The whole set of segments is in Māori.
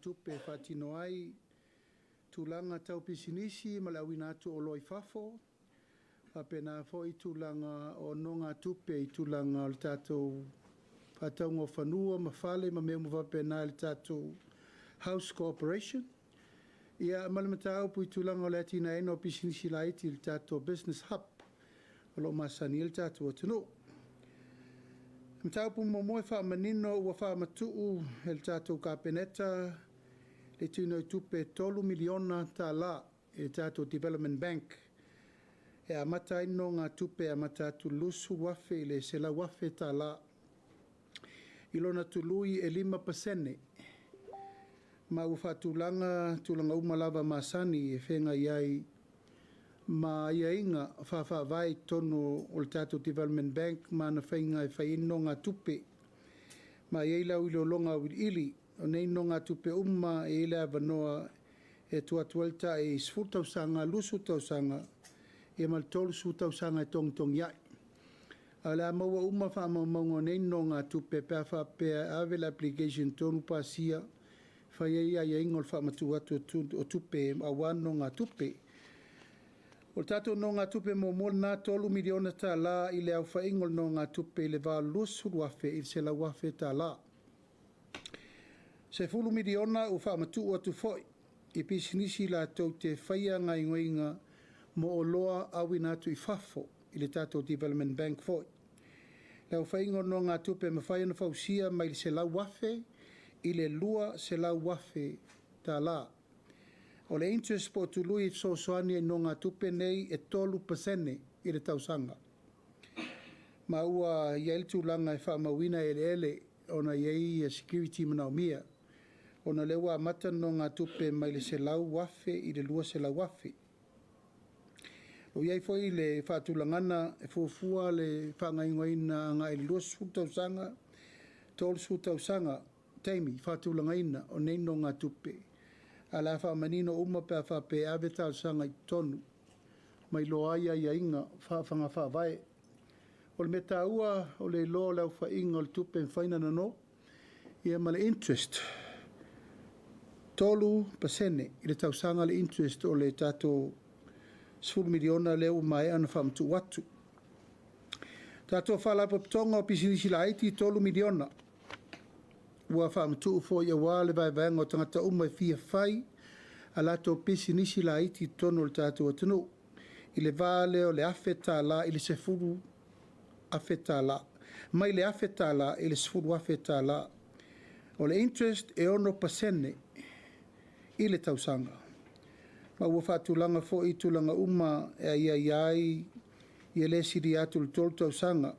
tupe whatino ai tūlanga tau pisinisi ma le awina atu o loi fafo. Pena fo I tūlanga o nonga tupe I tūlanga o le tātou whataunga whanua ma whale ma mea mua pena le tātou house cooperation. Ia malamatau pui tūlanga o le atina eno pisinisi laiti le tātou business hub. O lo masani le tātou atano. Matau pu momoe wha manino ua wha matuu le tātou kapeneta le tūno I tupe 3 miliona tā la le tātou Development Bank. E amata ino ngā tupe amata atu lusu wafe le sela wafe tā la. Ilona tului e 5%. Ma ufa tūlanga umalava masani e whenga iai ma ia inga whawhawai tono o le tātou Development Bank ma na whainga e whaino ngā tupe. Ma iei lau ilo longa ili o nei no ngā tupe e ile avanoa e tuatuelta e sfutausanga, lusu tausanga e maltolu sutausanga e tong iai. A la maua whaamaungo nei no ngā tupe pēr whapea avel application tonu pasia whaiei a ingo le whaamatu atu o tupe a wano ngā tupe. O tātou no ngā tupe mo nā 3 miliona tā la I le au whaingol no ngā tupe le wā lusu wafe I se la wafe tā la. Se 10 miliona u whaamatu atu foi I pisinisi la tau te whaia ngā ingoinga mo o loa awina atu I whafo I le tātou Development Bank foi. Le au whaingol no ngā tupe ma whaia na whausia mai le se la wafe I le lua se la wafe tā la. O le interest po tului so soani no ngā tupe nei e 3% I le tausanga. Ma ua iei tūlanga e whaamawina ele ona iei security manaumia. Ona lewa mata no ngā tupe mai le se lau wafe I le lua se lau wafe. O iei foi le whaatulangana e fuafua le whaangaingoina ngā I le lua sutausanga, tolu sutausanga, teimi whaatulangaina o nei no ngā tupe. A la whaamanino pe whape ave tausanga I tonu. Mai loa ia inga whaafanga whaavai. O le meta ua o le loa lau whainga o le tupe whainana no. Ia ma le interest. 3% I le tausanga le interest o le tato 10 miliona leo mai ana whamtu watu. Tato whalapa pitonga o pisinisi la aiti 3 miliona. Ua whamtu ufo ia wā le vai o tangata umai fia whai a lato pisinisi la aiti tono le tato atanu. I le vale o le afeta la I le sefuru afeta la. Mai le afeta la I le sefuru afeta la. O le interest e 1% I le tausanga. Ma ua whaatulanga fo I tulanga e iai I le siri atu le tolu tausanga.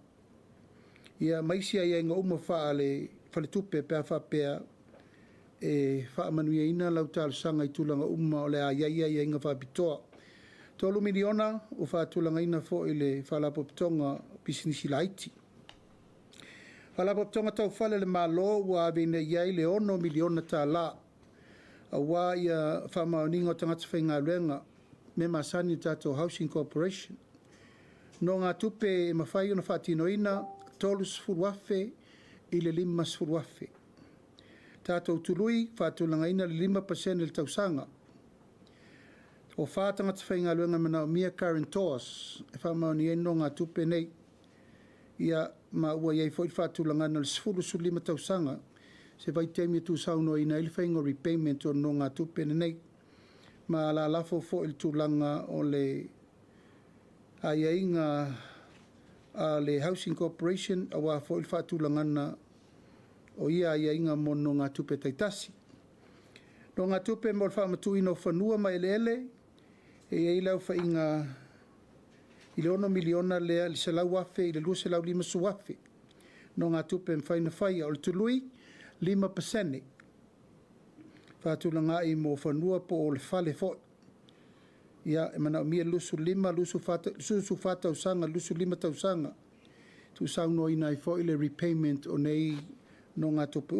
Ia maisi ai inga whaale tupe pēr whapea e whaamanuia ina lau tālusanga I tulanga o le iai inga whapitoa. 3 miliona o whaatulanga ina fo I le whalapopitonga pisinisi laiti. Whalapopitonga tau whale le malo ua avena iai le 1 miliona tā la. A wā ia whamauninga o tangata whainga luenga me masani tātou Housing Corporation. No ngā tupe e mawhai ona whaatinoina, tolu sfuruafe I le 5 sfuruafe. Tātou tului whaatulanga ina le 5% le tausanga. O whātangata whainga luenga mana o mia currentors, e whamauni no ngā tupe nei. Ia ma ua iei fwoi whaatulanga na le sfuru su 5 tausanga. Se vai teimi tu sauno ina ili whaingo repayment o no ngā tupe nei. Ma la lafo fo il tūlanga o le aiainga a le Housing Corporation a wā fo il whaatulangana o ia aiainga mo no ngā tupe taitasi. No ngā tupe mo le whaamatu ino whanua mai ele e ilau whainga I le 1 miliona lea li se lau wafe I le lua se lau 5 su wafe. No ngā tupe mwhaina whaia o le tului 5%. Whaatulanga I mo whanua po o le whale fo. Ia e mana o mia lusu 5, lusu whātausanga, lusu 5 tausanga. Tu sauno ina I fo I le repayment o nei no ngā tupe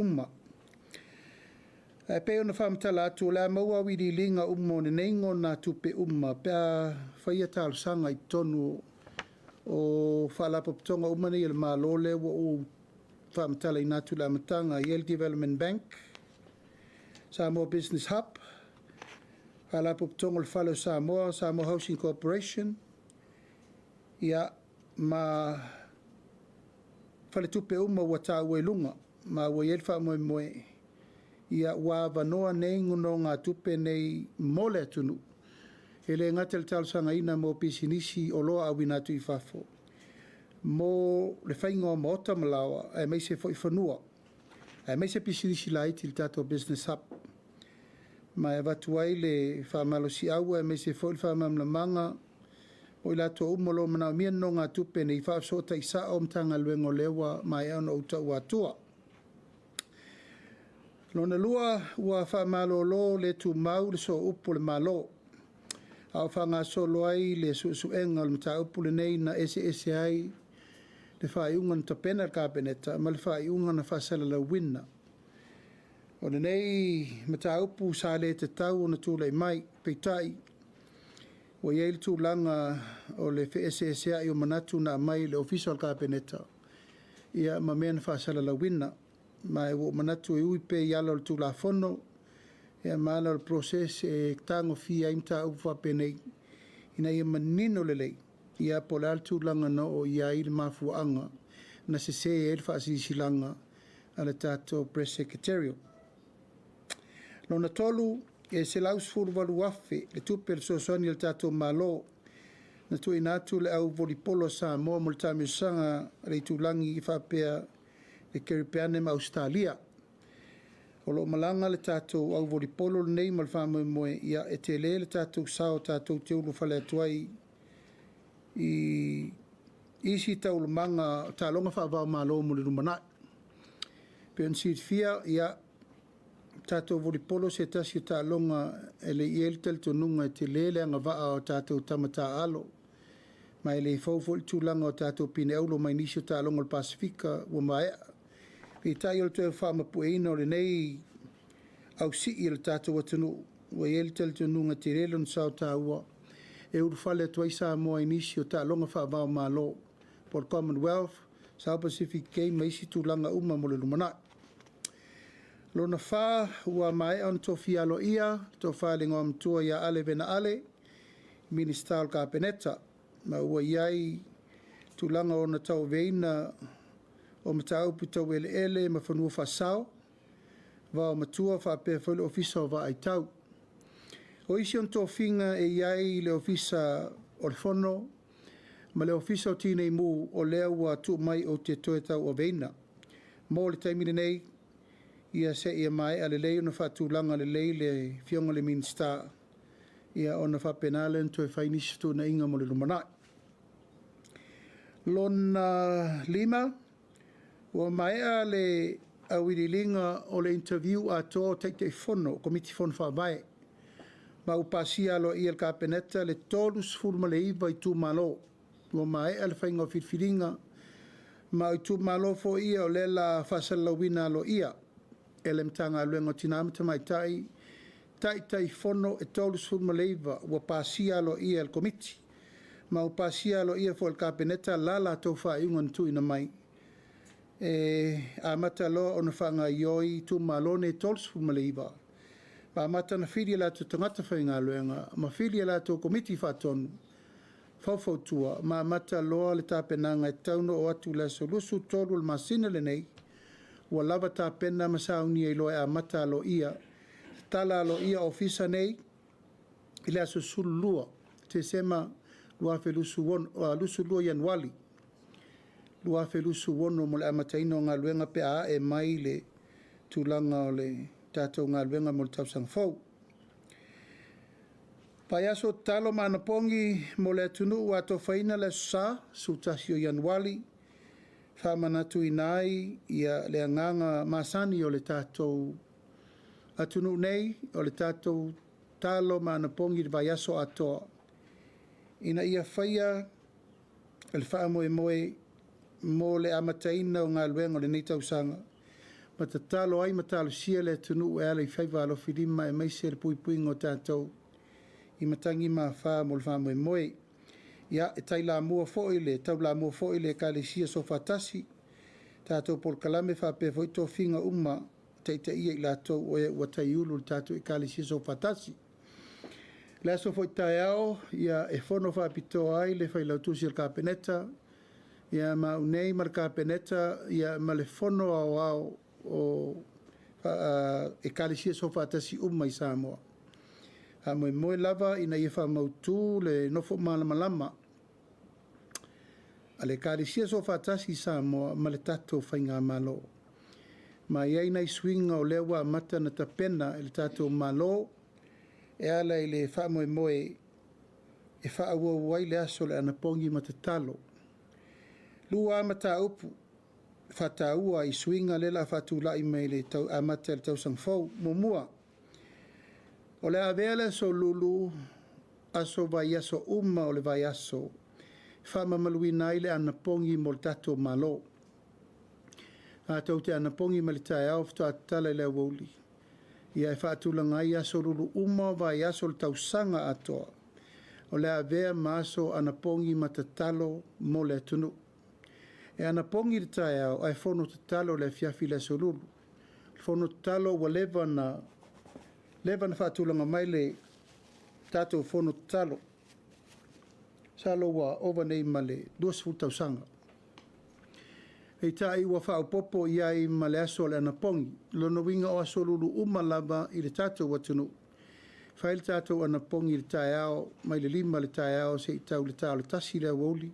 E pe ona whamatala atu la maua wiri linga umo ne neingo nā tupe pea whaia tālusanga I tonu o whalapapitonga umane I le mālole wa o whamatala I nātu la matanga I el Development Bank. Samoa Business Hub, Halapo Tongo le Falo Samoa, Samoa Housing Corporation, ia ma fale tupe uma wata uelunga, ma uelfa moe ia wa vanoa nei nguno ngā tupe nei mole atunu. Ele ngatel tal sanga ina mo pisinisi o loa awina tu i fafo. Mo le whaingoa mo ota malawa, ai mai se foi whanua. Ai mai se pisinisi la iti le tato Business Hub. Ma e watu ai le whamalo si aua, ai mai se foi whamamla manga, o i lato umolo mana mia no ngā tupe nei whaasota i sa o mtanga luengo lewa mai au no uta uatua. Lona lua ua whamalo lo le tu mau le so upo le malo. Au whanga solo ai le suenga le mta upo le nei na ese ai le whaiunga na tapena ka peneta, ma le whaiunga na whasala la wina. O le nei mta upo sa le te tau na tūlei mai peitai. O iei le tūlanga o le ese ai o manatu na mai le official ka peneta. Ia ma mea na whasala la wina. Ma e wo manatu e uipe i ala le tūla whono. Ia ma ala le proses e tango fia imta ufa penei. Ina ia manino le lei. Ia po le altu langa no o ia ili mafuanga. Na se se e elfa asisilanga ala tato press secretarial. Lona tolu e se laus furu walu wafe le tupe le sosoni le tato malo. Na tu inatu le au volipolo sa moa mo le tamiusanga le tulangi i whapea le Keripeane ma Australia. O lo malanga le tātou au volipolo le nei mal whamoe moe ia e te le tātou sao tātou te ulu whale atuai i isi tau le manga tā longa whaavao malo mo le rumanai. Peon siit fia ia tātou volipolo se tasi tā longa e le iel tel tonunga e te lele anga waa o tātou tamata alo. Mai le fawfo tūlanga o tātou pine aulo mai nisio tā longa le Pasifika ua maea. I tai o le tue whamapueina o le nei au si i le tātou atunu wa i ele tel tununga te relo na sao tā ua e uru whale atuai sa moa inisi o tā longa whaavao mā lo po le Commonwealth, South Pacific Game ma isi tūlanga uma mo le lumanai. Lona wha ua mai on tofi alo ia, to whalingo am tua ia ale vena ale, Minister ka peneta, ma ua iai tūlanga o na tau veina o matau putau ele ma whanua whasao, wa o matua whapea whale ofisa o wa ai tau. O isi on tō whinga e iai le ofisa o le whono, ma le ofisa o tīnei mū o lea ua tu mai o te toe tau o veina. Mō le taimine nei, ia se ia mai a le lei ona whatūlanga le lei le fionga le minsta, ia ona whapenale en toe whainisitu na inga mo le lumanai. Lona lima, ua maea le awirilinga o le interview a tō te whono, komiti whono whawae. Ma upasia alo i el kapeneta le tolus furma le iwa i tū malo. Ua maea le whainga o whirwhiringa, ma i tū malo fo ia o le la whasalawina alo ia. Ele mtanga luengo tinamita mai tai whono e tolus furma le iwa, ua pasia alo i el komiti. Ma upasia alo ia fo el kapeneta lala tō whaiungan tu ina mai. A mata loa o na whanga ioi tu malone tols fu maleiva. Pa mata na whiri la tu tangata whainga luenga, ma whiri la tu komiti whatonu, whawhautua, ma mata loa le tāpenanga e tauno o atu la solusu tolu le masina le nei, ua lava tāpena masauni e loa a mata lo ia, tala lo ia ofisa nei, ile aso sulu lua, te sema lua lusu lua januali, lua felusu wono mo le amataino ngā luenga pe a e mai le tūlanga o le tātou ngā luenga mo le tausang fau. Pai aso talo manapongi mo le atunu ua to whaina le sa sutasi o Januari, whamanatu inai ia le anganga masani o le tātou atunu nei o le tātou talo manapongi le vai aso atoa. Ina ia whaia le whaamoe moe mo le amataina o ngā luenga o le nei tausanga. Ma ta talo ai matalo sia le tunu e ala i whaiva alo whirima e maise le pui pui ngō tātou i matangi mā whā mo le whāmoe moe. Ia e tai la mua foile, tau la mua foile ka le sia so whatasi. Tātou por kalame whāpea foito whinga uma teitei I lātou o ua taiulu le tātou ekalisia so fatasi. Le aso foi taiao ia e fono whaapitoa ai le whailautusi al kapeneta, ia maunei mar kapeneta, ia ma le fono au o ekalisia so fatasi umai Samoa. Moe lava ina ia whamautu le nofo malamalama. A le ekalisia so fatasi Samoa ma le tatou whainga malo. Ma iai nei swinga o lewa mata na tapena le tatou malo, e ala I le whamoe e whaawua wai le aso le anapongi matatalo. Lua amata upu, whataua I swinga le la whatulai mai le tau amata le tau sangfau, mumua. O le avele so lulu, aso vai aso uma o le vai aso, whamamaluina I le anapongi mo le tatou malo. A tau te anapongi ma le tae au fto atala le awoli. Ia e whaatulanga I aso lulu uma vai aso le tausanga atoa. O le avea ma aso anapongi matatalo mo le atunu. E anapongi le tae au ai fono tatalo le fiafi le aso lulu. Fono tatalo wa leva na whaatulanga mai le tatou fono tatalo. Salo wa ovanei ma le 2 tausanga. E tai ua whaopopo iai ma le aso le anapongi. Lono winga o aso lulu uma lava I le tatou watunu. Whaile tatou anapongi le tae ao, mai le 5 le tae ao se I tau le tau le tasi le awoli.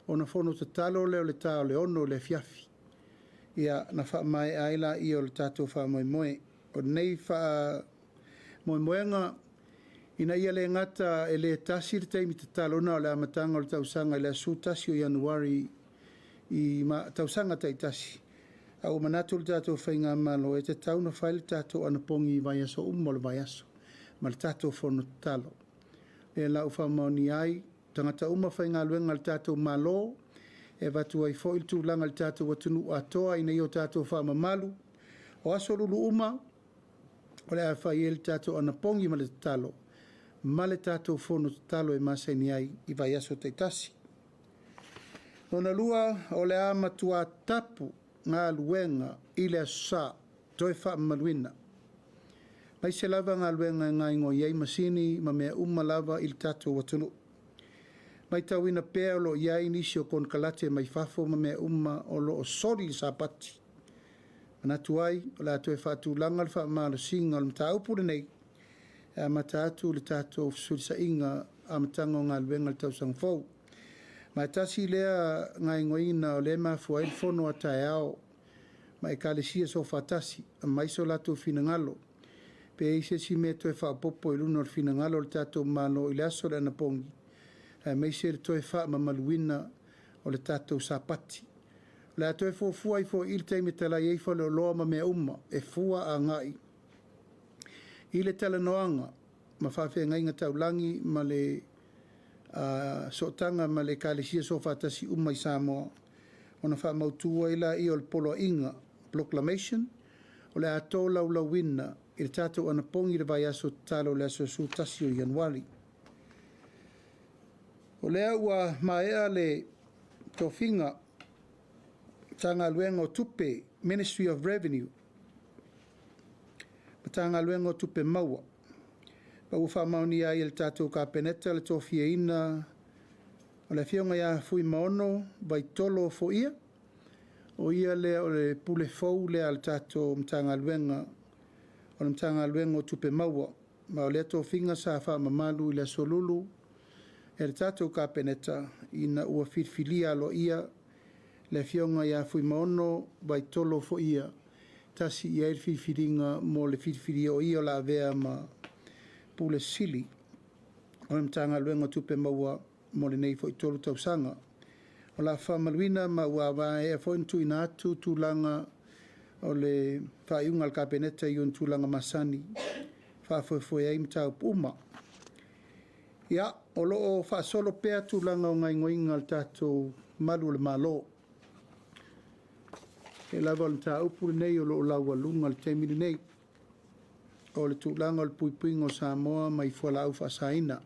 O na fono tatalo leo le tau le ono le fiafi. Ia na wha mai aila I o le tatou wha moe moe. O nei wha moe moenga ina ia le ngata e le tasi le teimi tatalo na o le amatanga o le tausanga le asu tasi o Januari I tausanga taitasi. Au manatu le tātou whainga malo e te tauna whaile tātou anapongi vai aso le vai aso. Ma le tātou whono talo. E lau whamaoni ai, tangata whainga luenga le tātou malo, e watu ai fo il tūlanga le tātou watunu atoa ina I o tātou whamamalu. O aso lulu uma, o le a whai le tātou anapongi ma le talo. Ma le tātou whono talo e maseni ai I vai aso taitasi. Nona lua o le a matua tapu ngā luenga I le asa toi wha maluina. Mai se lava ngā luenga ngā ingo iei masini ma mea lava I le tatou watunu. Mai tauina pēa lo iei nisi o kon kalate mai fafo ma mea o lo o sori I sapati. Manatu ai o la toi whatu langa le wha maalo singa o le mta upure nei. E mata atu le tatou surisa inga a matango ngā luenga le tau sangfou. Ma tasi lea ngai ngoina o le mafua il fono a tae ao, ma e kalesia so fatasi, a maiso lato finangalo. Pe eise si me toe wha popo I luna o finangalo le tato malo I le aso le anapongi. A meise le toe wha mamaluina o le tato sapati. Le a toe fua I fo il teime tala I eifa le loa ma mea e fua a ngai. I le tala noanga, ma whawhia ngai nga taulangi ma le sotanga ma le kalesia so fatasi I Samoa. Ona wha mautua ila I o le polo inga proclamation o le ato laulawina I le tātou anapongi le vai aso talo le aso su tasi o Januari. O lea ua maea le tofinga tanga luenga o tupe Ministry of Revenue ma tanga luenga o tupe maua. Pa ufa mauni ai le tātou ka peneta le tofia ina o le fionga ia fui maono vai tolo fo ia o ia le o le pule fou le al tātou mtanga luenga o le mtanga luenga o tupe maua ma o le tofinga sa wha mamalu I le solulu e le tātou ka peneta ina ua firfilia lo ia le fionga ia fui maono vai tolo fo ia tasi ia il firfiringa mo le firfiria o ia la vea ma pule sili o le mtanga luenga tupe maua mo le nei fo I tolu tausanga. O la whamaluina ma ua wae e fo intu ina atu tūlanga o le whaiunga al kapeneta I un tūlanga masani whafoefoe ai mtau puma. Ia, o loo whaasolo pēa tūlanga o ngai ngoinga al tātou malu le malo. E lava o le mtau pule nei o loo laua lunga le teimini nei. O le tūlanga o le puipuinga o Samoa mai fuala au whaasaina.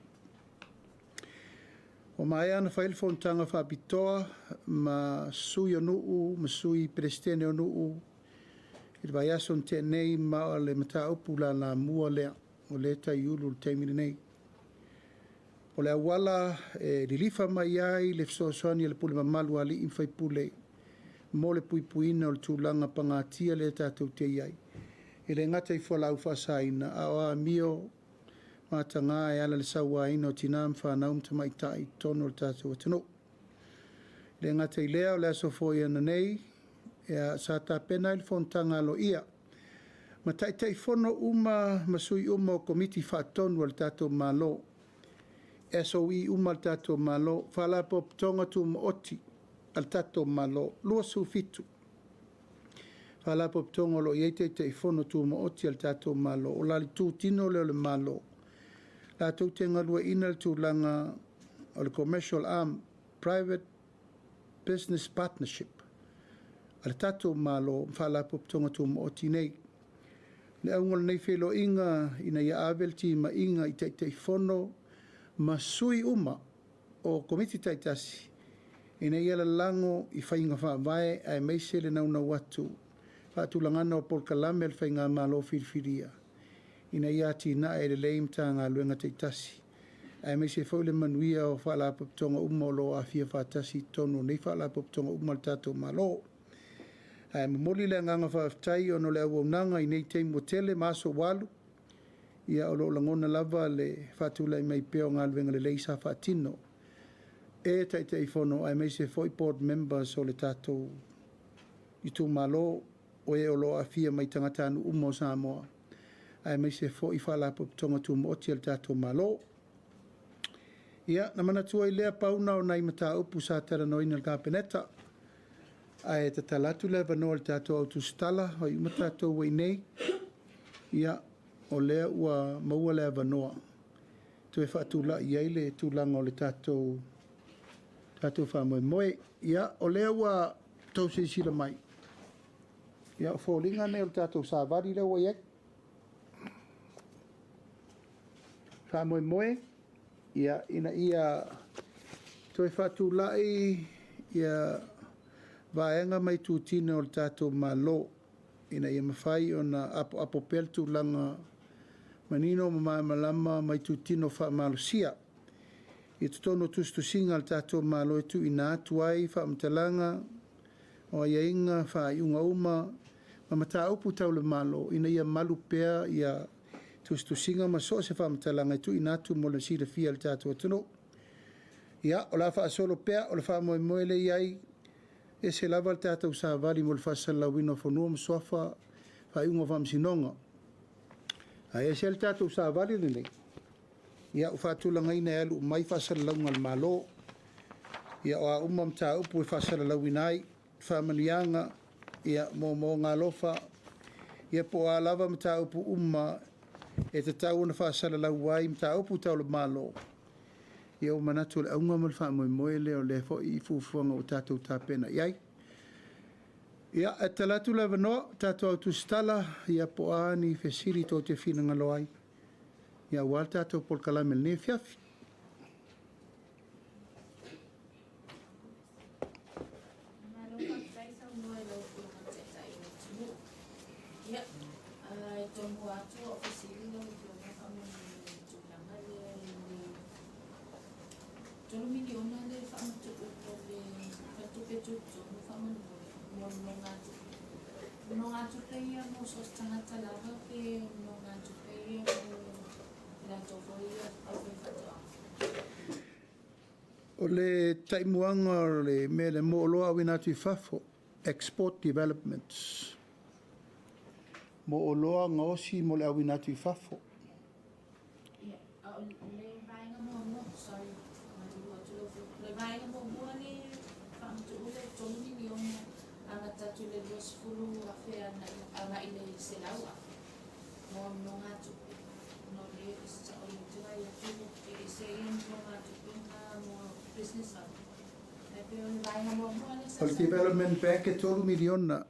O mai ana whailfontanga whaapitoa ma sui o nuu, ma sui prestene o nuu. I vai aso te nei ma o le mata upu la mua lea o le tai ulu le teimini nei. O le awala rilifa mai ai le fsoasoani le pule mamalu ali in fai pule mo le puipuina o le tūlanga pangatia le tātou te iai. I le ngata i whalau whasaina a o a mio matanga e ala le sawa ino tinam whanau mta tai tono le tātou atano. Le ngata i lea o le aso foi ana nei e sa ta pena il fontanga lo ia. Ma tai fono uma masui uma o komiti whaatonu al tātou malo. E so i uma al tātou malo whala pop tonga tu mo oti al tātou malo lua su fitu. Whala pop tonga lo iete te fono tu mo oti al tātou malo o lali tu tino leo le malo. La tau te ngalua ina le tūlanga o le commercial arm private business partnership. Al tātou malo whala pop tonga tu mo oti nei. Le aungal nei Feiloaiga ina ia avelti ma inga i te fono ma sui uma o komiti taitasi. Ina ia lango i whainga whaavae ai meise le nauna watu. Whaatulangana o polkalame al whainga malo whiriwhiria. Ina ia tina e le leim ta ngā luenga taitasi. Ai meise whaule manuia o whaalapaptonga uma o lo a fia whaatasi tono nei whaalapaptonga uma al tātou malo. Ai mamoli le nganga whaaftai o no le awonanga i nei teimu tele maso walu. Ia o lo langona lava le whaatulai mai peo ngā luenga le leisa whaatino. E tai fono ai meise foi board members o le tātou i tū malo o e o lo a fia mai tangatanu umo Samoa. Ai meise foi whalapaptonga tū mooti al tātou malo. Ia, na manatua i lea pauna o nai mata upu sa tera noina al kāpeneta. Ai te talatu le vanoa al tātou au Tusitala, o i matatou wei nei. Ia, o lea ua maua lea vanoa. Tu e whaatula i eile tūlanga o le tātou whamoe moe. Ia, o lea ua tau se sila mai. Ia, o fōlinga ne o le tātou sāwari lea ua iek. Whamoe moe. Ia, ina ia tu e whaatula ia vaenga mai tūtine o le tātou malo. Ina ia mawhai o na apo pel tūlanga manino ma malama mai tūtino whaamalusia. I tutono tustusinga al tātou malo e tu ina atu ai whaamtalanga o ia inga whaaiunga uma ma mata upu tau le malo. Ina ia malu pea ia tustusinga ma so se whaamtalanga e tu ina atu mo le sira fia al tātou atuno. Ia, o la whaasolo pea o le whaamoe moele iai e se lava al tātou sāwari mo le whaasalawina whanua msoafa whaaiunga whaamsinonga. Ai e se al tātou sāwari le nei. Ia o whaatulanga ina e alu mai whaasalaunga al malo. Ia o a umam tā upu e whaasalawina ai whaamanianga ia mo ngā lofa. Ia po a lava mta upu e te tau na whaasalau ai mta upu tau le malo. Ia o manatu le aunga mal whaamoe moe leo le fo i fufuanga o tātou tāpena iai. Ia e talatu le vanoa tātou au Tusitala ia po a ni whesiri tō te whina ngalo ai. Ia wal tātou polkalame le ne fiafi. O le taimuanga o le me le mo loa wina tu fafo export developments. Mo o loa ngaosi mo le awina tu fafo. O development bank e tolu miliona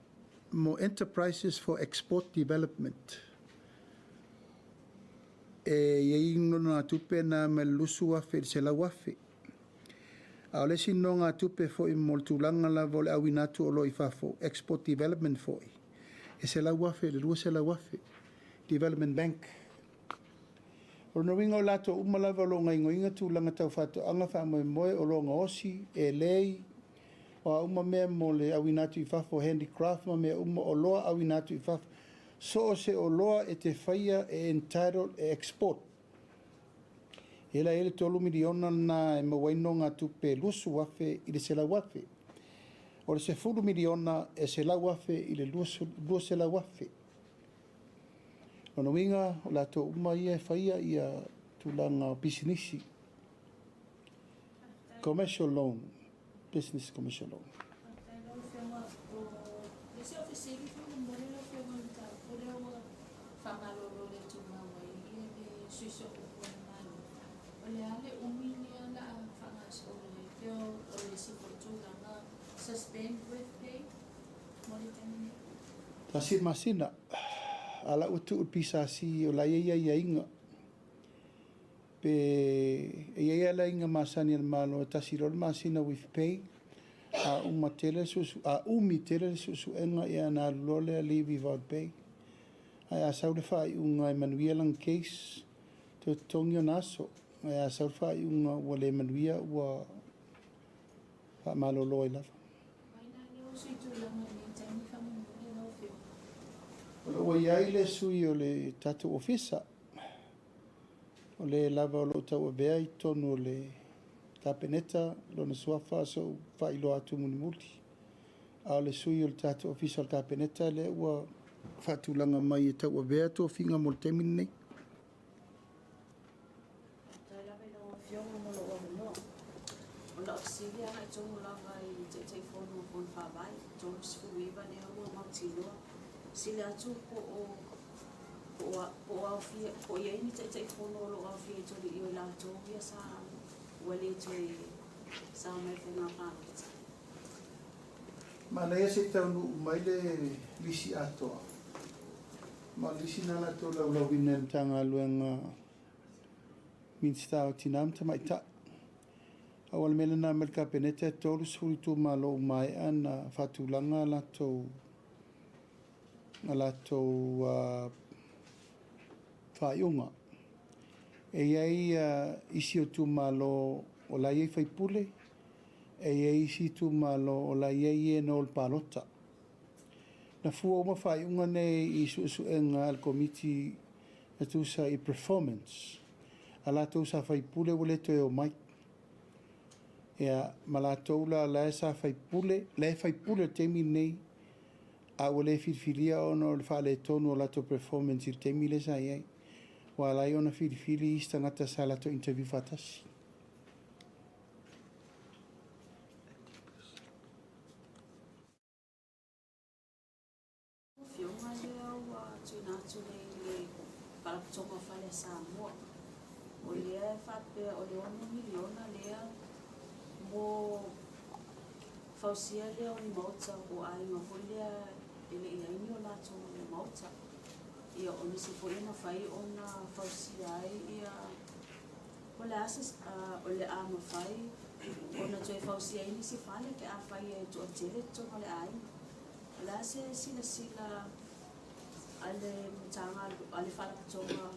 mo enterprises for export development. E ino na tupe na melusu wafe se la wafe. A le sinonga tupe fo i moltulanga la vole awinatu o loi fafo export development foi. e se lau afe, le lua se lau afe, Development Bank. O na winga o lato umalawa lo ngai ngoinga tūlanga tau whātoanga wha moe o lo osi, e lei, o uma mea mo le awinatu I whafo handicraft, ma mea uma o loa awinatu I whafo. So o se o loa e te whaia e entitled e export. Ela ele tolu miliona na e mawaino ngā tupe lusu wafe I le se lau wafe. O le se fulu miliona e se lau wafe I le lua se lau wafe. O na winga o lato uma ia e whaia ia tūlanga bisinisi. Commercial loan. Business commercial loan. Tasir masina ala utu pisa si o la ia inga pe ia la inga masani al malo tasir masina with pay a umatele susu a umitele susu enga ia na lole leave without pay a saude fa unga Emmanuel case to tongio naso a saude fa unga wale Emmanuel wa fa malo loila o iai le sui o le tatu ofisa o le lava o lo tau avea I tonu o le kapeneta lona suafa so whailo atu mulimuli a le sui o le tatu ofisa o le kapeneta le ua whatulanga mai e tau avea to finga mo le temini nei. Ona auxilia ai tongu lava I te fono kon whawai, tongu sifuiva ne ua mautinoa. Sile atu po ia ini te fono lo awhia tori I o la tovia sa wale toi sa mai whenga pāpita. Ma leia se taunu mai le lisi atoa. Ma lisi nana to lau wina tanga luenga minsta o tinam ta mai ta. Awal mele na melka penete tolu suritu malo mai ana fatulanga lato whaiunga. E iei isi o tu malo o la iei whaipule, e iei isi tu malo o la iei no o palota. Na fua uma whaiunga nei I su enga al komiti e tu sa I performance. A lato sa whaipule wale to e o mai. Ea malatou la sa whaipule, le whaipule temi nei a wale whiwhiria ono le whale tonu o lato performance I temi le sa iei. Wa lai ona whiwhiri I stangata sa lato interview fatasi. Whionga lea ua tuinatu le palaptonga whale Samoa. O lea e whapea o le 1 miliona lea mo fausia lea o ni mauta o ainga holea ele ia ini o lato le mauta. Ia o nisi poina whai o na fausia ai ia o le asas o le ama whai o na toi fausia ini si whale ke a whai e to atele tonga le ainga. O le ase sila ale mtanga ale whalapatonga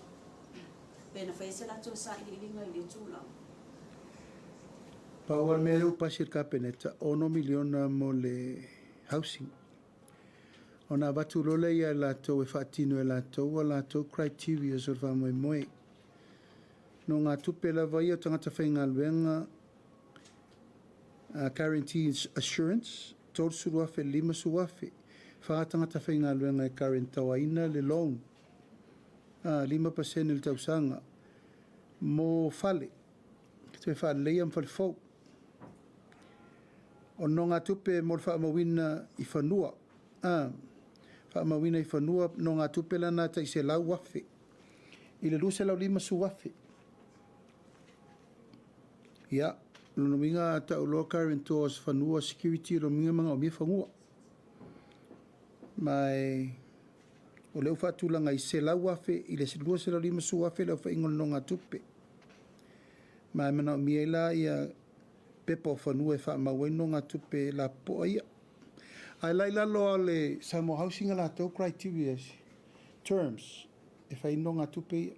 pena whai se lato sa ilinga I le tūlau. Paual mele upasir kapeneta 1 miliona mo le housing. Ona watu lola ia lato e whaatino e lato criteria so wha moe. No ngā tupe lava ia o tangata whainga luenga guarantee assurance, tol suruafe, 5 suruafe. Wha tangata whainga luenga e current tawaina le loan. 5% le tausanga. Mo fale. Te wha leia mwhale fau. O no ngā tupe mo wha mawina I whanua. Wha mawina I whanua no ngā tupe lana ta I se lau wafe. I le luse lau 5 su wafe. Ia, lono minga ta uloa current tours whanua security lo minga mga o mia whanua. Mai o leo whaatulanga I se lau wafe I le luse lau 5 su wafe lau wha ingon no ngā tupe. Mai mana o miela ia pepo whanua e wha maweno ngā tupe la poa ia. Ai lai lalo le Samoa housing ala tau criteria terms. E whai nonga tupe.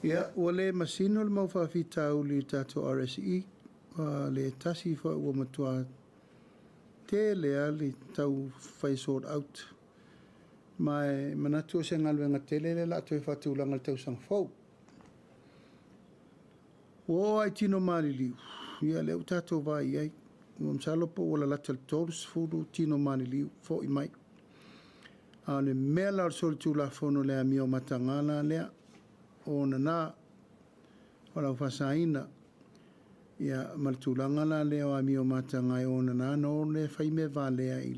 Ia, ua le masino le mau whawhitau li tātou RSE, le tasi wha ua matua te lea li tau whai sort out. Mai manatu o se ngaluenga tele le la toi whatulanga le tau sang fau. O ai tino mali liu, ia leu tātou vai iai, ua msalopo ua la latal tōrus furu tino mali liu, fo i mai. A le mea lar sol tu la fono lea mi o matangana lea, o na wala whasaina ia maltulanga la leo a mi o matanga o na no le whaime valea i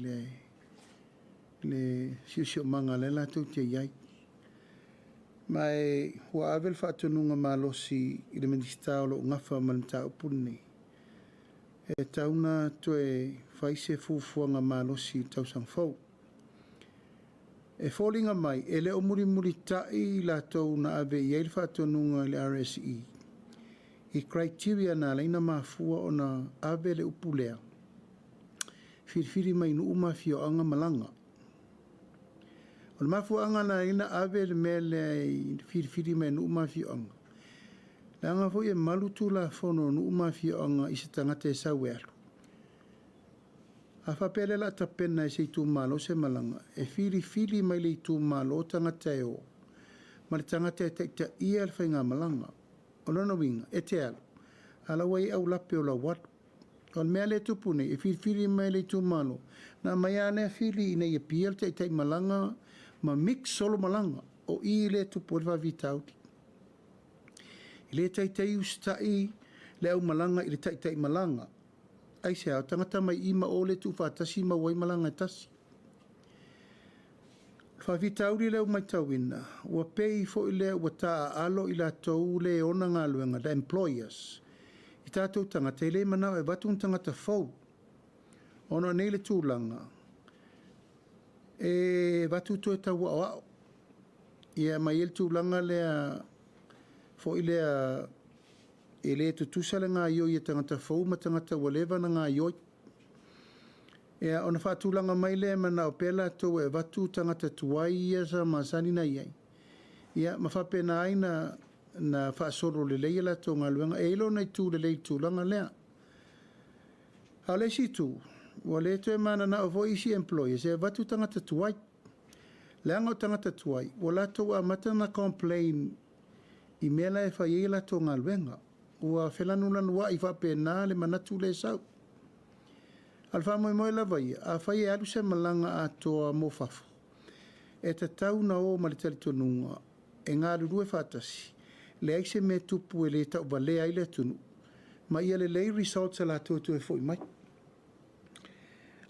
le siusio manga le la tau te iai. Mai hua avel whaatununga malosi i le ministao lo ngafa malmta upuni. E tauna toe whaise fufuanga malosi tau sang fau. E fōlinga mai, e leo muri tai la tau na ave i eil whaatonunga le RSE. I criteria na leina mafua o na ave le upulea. Whirwhiri mai nu umawhio anga malanga. O le mafua anga na leina ave le mele whirwhiri mai nu umawhio anga. Le anga fo e malutu la fono nu umawhio anga i se tangata e sau elu. A whapele la tapena e se tu malo se malanga. E whiri mai le tu malo o tangata e o. Ma le tangata e teita ia al whainga malanga. O lona winga, e te ala. Ala wai au lape o la watu. O le mea le tupune, e whiri mai le tu malo. Na mai ane whiri ina i e pia le teita i malanga, ma mix solo malanga. O i le tupu le wawitauti. I le teita i ustai, le au malanga i le teita i malanga. Ai se au tangata mai ima o le tu whatasi ma wai malanga tasi. Whawhitauri leo mai tauina, ua pei fo i leo ua taa alo i la tau le ona ngā luenga, the employers. I tātou tangata i le manao e watu tangata fau. Ono nei le tūlanga. E watu to e tau au au. Ia mai il tūlanga lea fo i lea e le tutusa le ngā ioi e tangata fau ma tangata walewa na ngā ioi. Ea ona whaatulanga mai le mana o pela tau e watu tangata tuai ia sa masani na iai. Ia ma whapena ai na whaasoro le leia la tau ngā luenga e ilo nei tū le lei tūlanga lea. Ha le si tū, wa le to e mana na o vo isi employers e watu tangata tuai. Leanga o tangata tuai, wa la tau a mata na complain i mela e whaiei la tau ngā luenga. Ua whelanula nua i whapena le manatu le sau. Alfa moe la vai, a whai e alu se malanga a toa mo fafo. E ta tau na o malitali tonunga, e ngā rurue whatasi, le aise me tupu e le tau wale ai le tunu, ma ia le lei results a la tōtu e fwoi mai.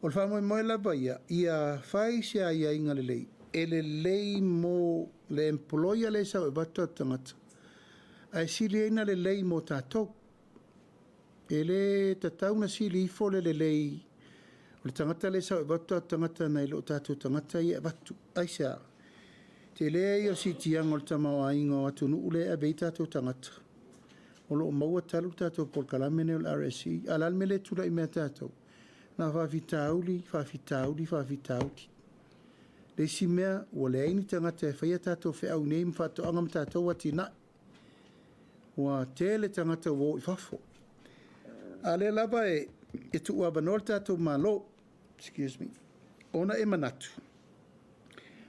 Alfa moe la vai, ia whai se a ia inga le lei, e le lei mo le employer le sau e wata tangata. Ai sili eina le lei mo tātou. E le tatau na sili ifo le lei. O le tangata le sau e watu tangata nei lo tātou tangata i e watu. Ai sea. Te le i o sitiang o le tamau a inga o atu nuu le a bei tātou tangata. O lo maua talu tātou por kalamene o le RSE. Alalme le tula i mea tātou. Na whawhitauli. Le si mea o le aini tangata e whaia tātou whea au nei mwhato angam tātou ati nai. Wa tele tangata wo i fafo. A le lava e tu ua banol tātou malo, excuse me, ona e manatu.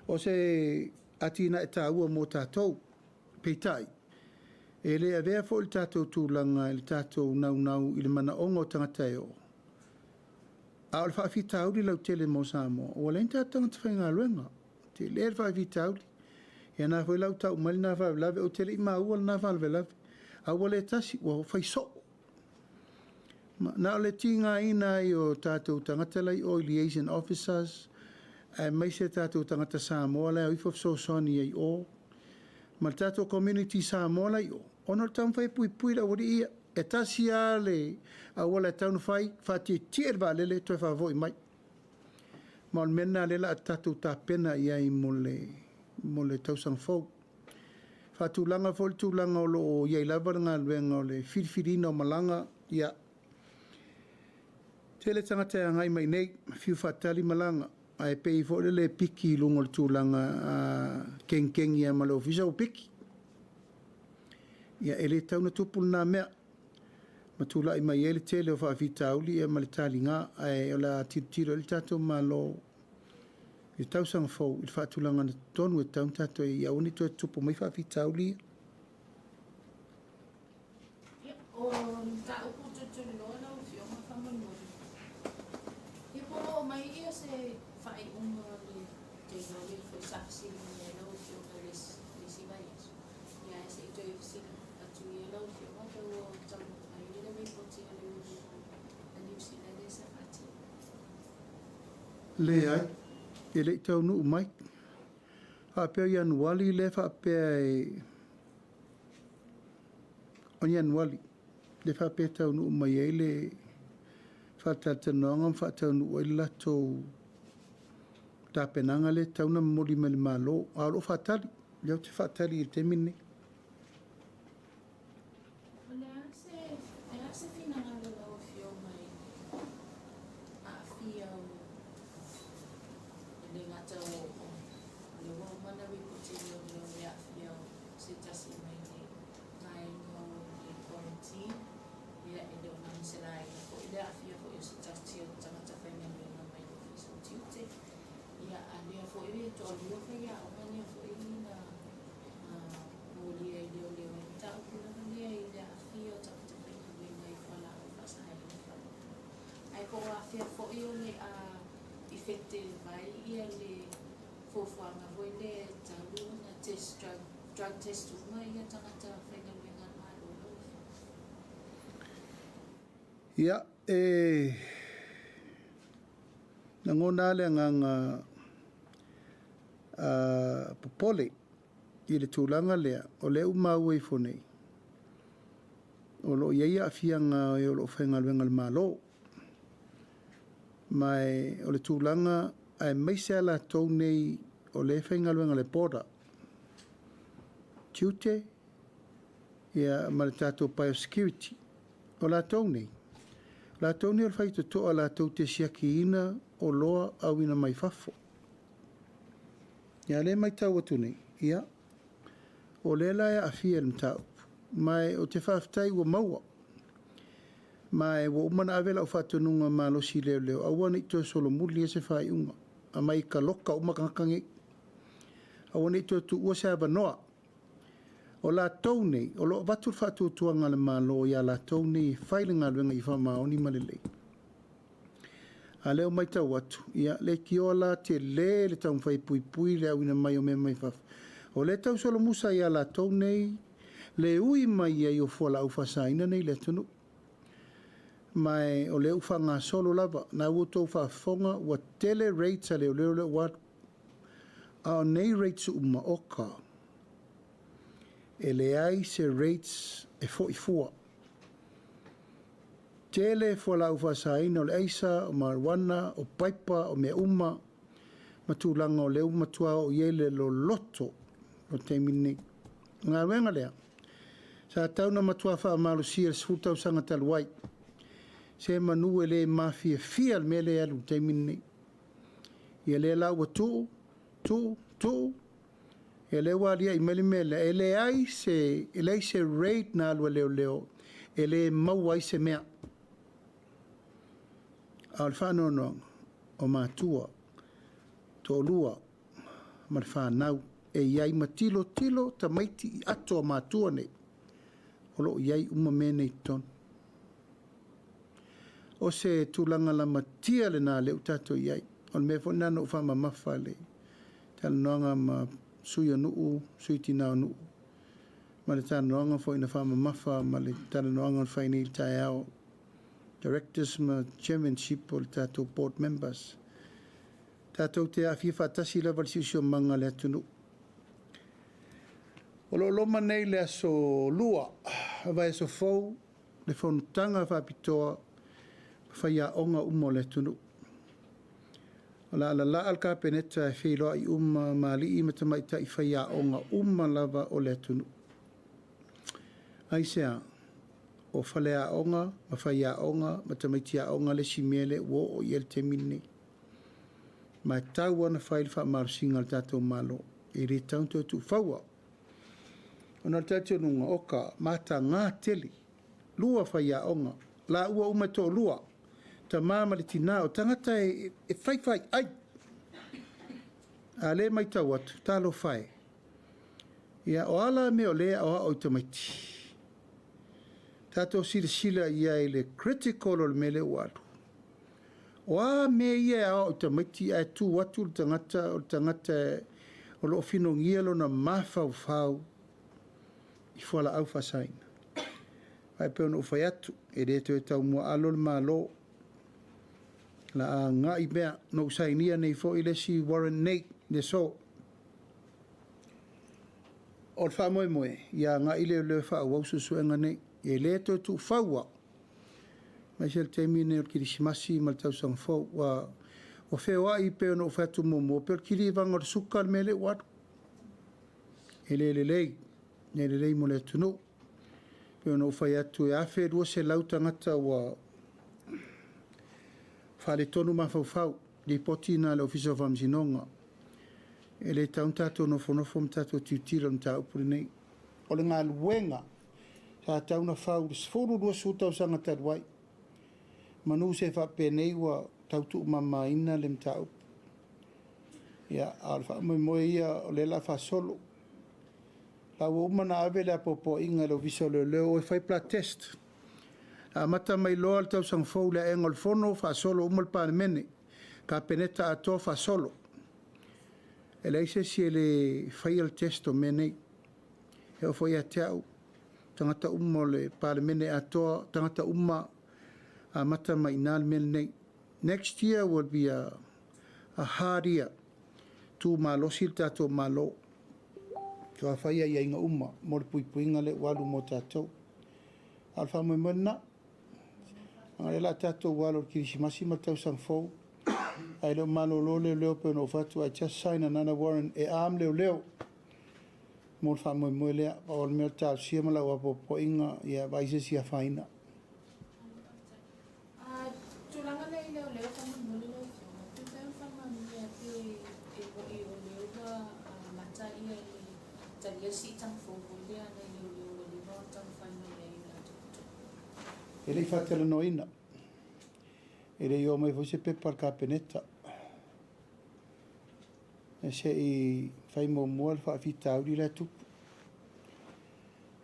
O se atina e tāua mō tātou, peitai. E le avea fo il tātou tūlanga, il tātou nau i le mana ongo tangata e o. A o le whaafitauri lau tele mo Samoa. O le inta tangata whainga luenga. Te le whaafitauri. Ia nā whai lau tau mali nā whavelave o tele i maua nā whavelave. A wale tasi, wa whai so. Nā o le tinga ina i o tātou tangata lai o liaison officers. Mai se tātou tangata Samoa lai o ifo sosoni ai o. Ma tātou community Samoa lai o. Ono tau whai pui la wari ia. E tasi a le a wala taunu whai. Whati tier wa lele toi whavoi mai. Ma on mena lela a tātou tā pena ia i mole tausang fau. Whatulanga fol tūlanga o lo o iai lava ngā luenga o le whiriwhirina o malanga ia. Tele tangata a ngai mai nei, fiu whatali malanga. Ai pei fo le piki lungo le tūlanga keng ia malo ofisa o piki. Ia ele tauna tupul nā mea. Matula i mai ele tele o whaafitauli ia male tali ngā. Ai o la tiro ele tato malo. I tausanga fau, i whaatulanga na tonu e taun tato i auni to e tupu mai whaafitauli. Ia, o ta upu tuturi loa lau fio ma whamanori. Ia po mai ia se whai unga le te ngāwi fo saksi ni lau fio ma le siva yesu. Ia e se ito e fsika atu i lau fio ma tau o tau ai lina mei poti a le uvi a New Zealand e sa whati. Le ai, e le tau nuu mai. Whapea i anuali le whapea e... Oni anuali. Le whapea tau nuu mai e le... Whatatanoanga whatau nuu e lato... Tāpenanga le tauna mori mele malo. Aolo whatari. Leo te whatari i te mine. E ase fina ngalo lau fio mai a fia o le ngata o le wau mana wipoti o le a fia o se tasi mai ni ngai no le quarantine ia e leo nami se lai ko i le a fia ko i se tasi o tangata whainga mai na mai o fiso tiute ia a lea fo i to leo whaia o mani a fo i na mo lia i leo leo e tau kula lia i le a fia o tangata ai ko a fia fo i o le a effecte vai ia le fofuanga voi le talu na test drug test uma ia tangata whainga wenga malo Ia, na ngona le nganga popole i le tūlanga lea o le umau e fonei. O lo ia afianga e o lo whainga wenga le malo. Mai o le tūlanga ai meise ala tau nei o le whainga luenga le pora. Tiute ia ma le tātou biosecurity. O la tau nei. La tau nei o le whaita toa la tau te siaki ina o loa au ina mai fafo. Ia le mai tau atu nei. Ia. O le la e afia le mtau. Mai o te whaftai ua maua. Mai wo umana avela o whatununga malo si leo leo. Awana i to solo muli e se whai unga. A mai ka loka o makakangi. Awana i to tu ua se noa. O la tau nei, o lo watu whatu tuanga le malo ia la tau nei whailinga luenga i whamaoni malelei. A leo mai tau watu. Ia le kiola te le tau mwhai pui pui le awina mai o me mai whaf. O le tau solo musa ia la tau nei le ui mai ia i o fuala au whasaina nei le tunu. Mai o le ufa ngā solo lava, na uto ufa fonga wa tele rates a leo leo wat a nei rates uma oka. E le ai se rates e fo i fua. Tele fuala ufa saina o le eisa, o marijuana, o paipa, o mea uma, matulanga o le umatua o iele lo loto o te mini. Ngā wenga lea. Sa tauna matua wha amalo sia le sfutau sanga taluai. Se manu e le mafia fia me le alu te mini. Ia le lau wa tu. E le waria i mele mele. E le ai se rate na alua leo leo. E le mau ai se mea. Al whanono o mātua. Tō lua. Ma le whanau. e iai matilo tilo ta maiti I ato matua nei. O lo iai uma me nei ton. O se tūlanga la matia le nā leu tato iai. O le mea fo nana ufa ma mafa le. Tala noanga ma sui o nuu, sui tina o nuu. Ma le tala noanga fo ina wha ma mafa, ma le tala noanga o whaini il tae ao. Directors ma chairmanship o le tato board members. Tato te a fifa tasi la valsisio manga le atunu. O lo loma nei le aso lua, vai aso fau, le fonutanga whapitoa, whaia onga umo le atunu. O la al ka peneta e Feiloaiga mali I matamaita I whaia onga lava o le atunu. Ai sea, o whalea onga, ma whaia onga, matamaitia onga le simele wo o iel te mini. Ma tau ana whaile wha marusinga al tatou malo, e re taunto tu whaua. Ona tatou nunga oka, mata ngā teli, lua whaia onga, la ua umato lua, ta māma le tina o tangata e whai, ai. A le mai tau atu, talo whai. Ia o ala me o lea o a o tamaiti. Tatou sila ia I le critical o le mele ualu. O a me ia o tamaiti a tu watu o tangata o lo fino ngielo na mafau I fuala au fasaina. Ai pe ono ufai atu, e re te tau mua alo le malo. La a ngā I mea no usainia nei fo I le si Warren Nate ne so. O le wha moe, ia ngā I le wha au susuenga nei, e le te tu whaua. Mai se le teimi nei o kirisimasi ma le tau sang fau, wa o Feiloaiga pe ono ufai atu momo, pe o kiri vanga o le suka le mele watu. E le lei. Nei le rei mo le tunu. Pe ono ufai atu e afe rua se lau tangata wa whale tonu mawhau, di poti na le ofisa of Amzinonga. E le taun tato no fonofo mtato tiutira mta upuri nei. O le ngā luenga, sa tauna whau, sforu rua sūtau sanga taruai. Manu se whape nei wa tautu mama ina le mta upu. Ia, alfa moe ia o le la wha solo. La umana ave le apopo inga lo viso leo o fai pla test. A mata mai loa al tau sang fau le engol fono fa solo umal Palemia. Ka peneta ato fa solo. E leise si le fai al testo menei. E o foi a teau. Tangata umma le Palemia ato, tangata umma a mata mai nal menei. Next year will be a hard year. Tu malo sil tato malo. Ka whaia ia inga uma, mo le puipuinga le walu mo tātou. Alfa mo mona, anga la tātou walu kirisimasi ma tau sang fau. Ai leo malo lo leo pe no fatu, I just sign another warrant e am leo. Mo le wha mo lea, o le mea tāu siama la wapopo inga, ia vaise si a whaina. Tulanga leo kama mole leo, tutau whanga mea te e o leo ka mata ia talia si tang fokulia na leo le tang whaina leo. E lei whatela no ina. E lei o mai fose pepa ka peneta. E se I whai mo mua le whaafita auri la tupu.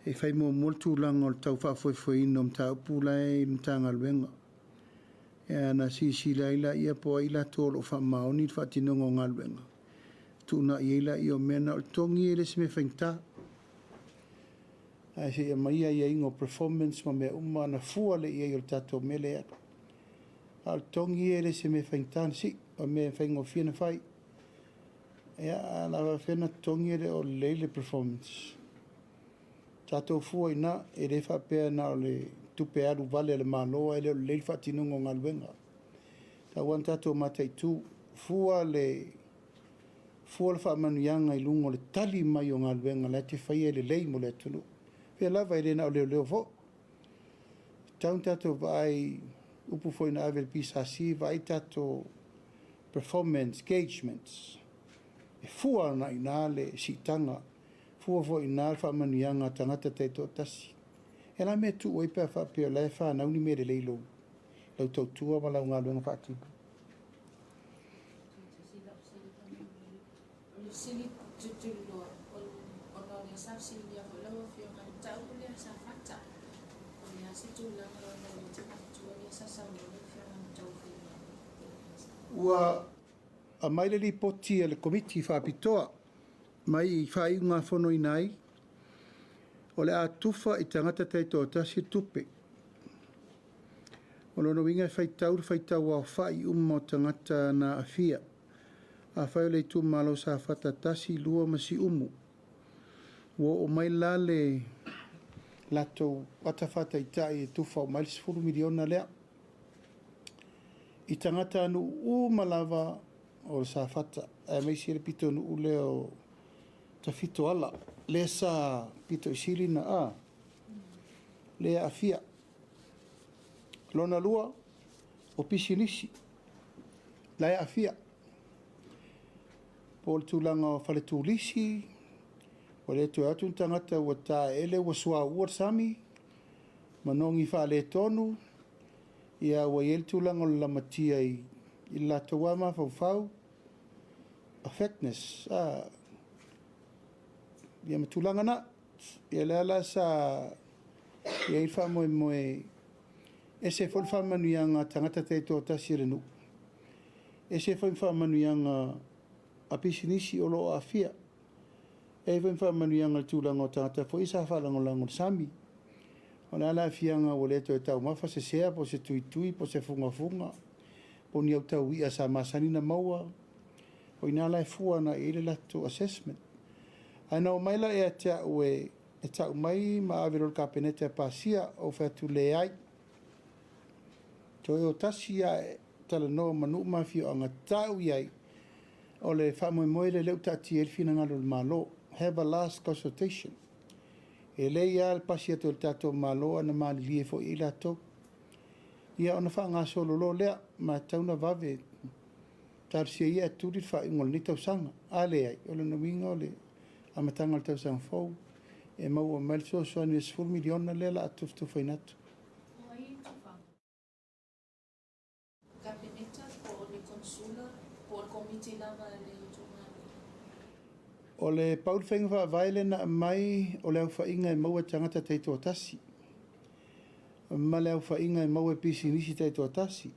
E whai mo mua tūlanga o le tau whaafoefoi ino mta upulai mta ngaluenga. E ana si laila ia po ila tōlo whamaoni le whaatinongo ngaluenga. Tūna I ila I o mena o tongi e le se me whaingta. Ai se ia maia ia ingo performance ma mea uma na fua le ia I o tato mele atu. Al tongi e le se me whaingta si, o me whaingo whiana whai. Ia la whena tongi e le o leile performance. Tato fua ina e le whapea na o le tupe aru vale le maloa e le o leile whaatinongo ngaluenga. Ta wan tato matai tu fua le whaamanuianga I lungo le tali mai o ngaluenga le te whaia le lei mo le tunu. Pea lava I rena o leo fo. Taun tato vai upu foi na ave pisasi vai tato performance engagements. E fua na ina le sitanga. Fua foi na whaamanuianga tangata teito tasi. E la me tu oi pea whapea lai whanau ni me le leilo. Lau tau tua ma lau ngaluenga whaatipu. tutuloa ono le safsilia ko lawa fio kan tau le sa fata o le asitulanga ona le tutua le sa Samoan fio kan tau fio Ua a mai le lipoti le komiti whaapitoa mai i whainga whono inai o le atufa i tangata teito tasi tupe. O lono winga whaitau au whai ummo tangata na afia. A whai le tu malo sa whata tasi lua masi umu. Wo o mai la le lato wata whata i tai e tufa o mai le 10 miliona lea. I tangata anu malava o sa whata. A mai si le pito anu leo ta fito ala. Le sa pito isili na a. Le afia. Lona lua o pisinisi. Lai afia. Po le tūlanga o whale tūlisi. O le tu atu tangata ua tā ele ua sua uar sami. Manongi whale tonu. Ia ua iel tūlanga o lamatia i la tawama fau. Affectness. Ia matulanga na. Ia le ala sa. Ia i wha moe. E se fol wha manuianga tangata teito tasi renu. E se fol wha manuianga a pisinisi o lo a fia. E fol wha manuianga tūlanga o tangata fo isa whalangolango sami. O le ala fianga o leto e tau mafa se sea po se tui po se funga. Po ni au tau ia sa masani na maua. O ina la e fua na ele lato assessment. Ana o maila e atea ue e tau mai ma avero le kapenete a pasia o whatu le ai. Toi o tasi ia tala no manu mafio anga tau iai o le whamoe le leu tati elfina ngalo le malo. Have a last consultation. E le ia le pasi ato le tato malo ana mali lie fo i lato. Ia ona wha ngā solo lo lea ma tauna vave. Tarsia ia turi wha ingol ni tau sanga. Ale ai, o le nawinga o le amatanga le tau sanga fau. E mau o mail so anu e 10 miliona le la atu whainatu. O le paul whainga wha vaile na mai o le au whainga e maua tangata teito tasi. Ma le au whainga e maua pisi nisi teito tasi.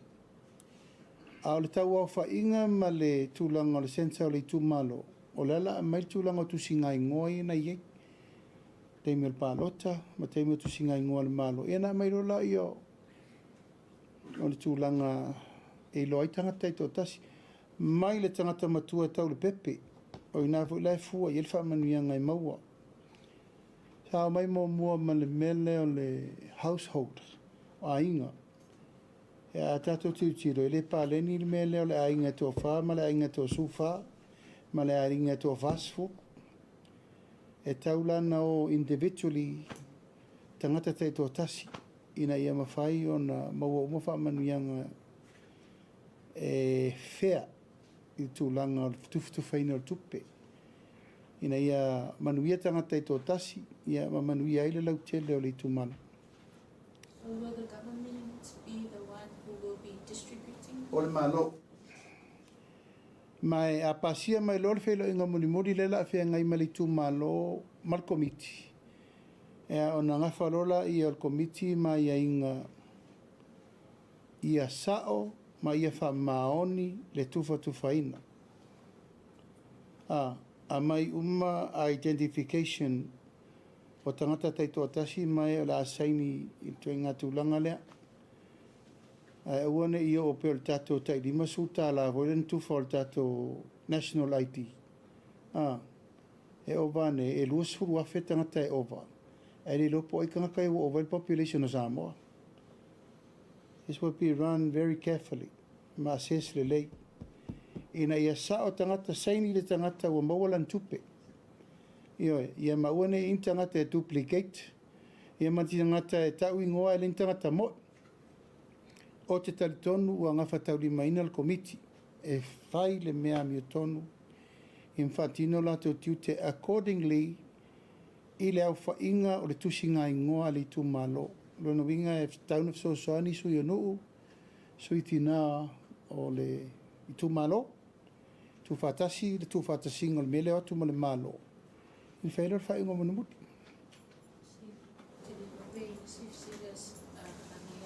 A o le tau au whainga ma le tūlanga o le sensa o le tūmalo. O le ala mai tūlanga o tusinga i ngoi na iei. Teimi o le pālota, ma teimi o tusinga i ngoi le malo. Ia na mai rola i o le tūlanga e loa i tangata teito tasi. Mai le tangata matua tau le pepe. O ina fo lai fua i elfa manuianga i maua. Sa mai mua ma le mele o le household o ainga. E a tato tiutiro e le pāleni le mele o le ainga tō wha, ma le ainga tō sufa, ma le ainga tō vasfo. E taulana o individually tangata te tō tasi. Ina ia mawhai o na maua umawha manuianga e whea. I tūlanga o tuwhaina o tupe. Ina ia manuia tangata i tō tasi, ia manuia ile lau tele o le tūmana. So will the government be the one who will be distributing? O le malo. Mai a pasia mai lor whelo inga mulimuri lela whea ngai mali tūmalo mal komiti. Ea o na ngawharola i o komiti mai a inga ia sao ma ia wha maoni le tuwhaina. A mai identification o tangata teito atasi mai o la asaini i tue ngā tūlanga lea. E uane i o peo le tato tai lima Tusitala volen tuwha o le tato national ID. E ovane, e luas furu afe tangata e ova. E li lopo i kangakai o over population o Samoa. This will be run very carefully. Ma assess le lei. Ina ia sao tangata saini le tangata ua mawalan tupe. Ia mauane in tangata e duplicate. Ia mati tangata e tau ingoa e lin tangata mo. O te talitonu ua ngawha taulima ina le komiti. E whai le mea mi o tonu. Infantino la te tiute accordingly i le au whainga o le tusinga ingoa li tu malo. Lona winga e tauna fsosoani sui o nuu. Sui tina o le i tu malo. tu whatasi, le tu whatasinga le mele atu ma le malo. I whaero le whainga mana muti.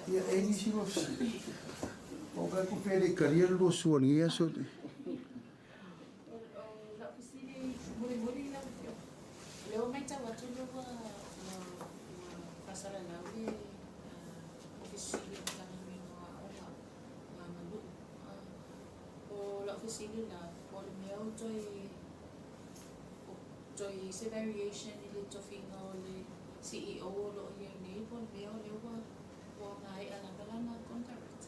Ia e nisi wa fisi. O kai ku pere karia lo suani ia so. Leo mai tawa tu lewa pasara lawe ofisili tanga mingo a malu o la ofisili la Palemia joy se variation ile tofina le CEO lo ye ni Palemia lewa o ngai ala balana contract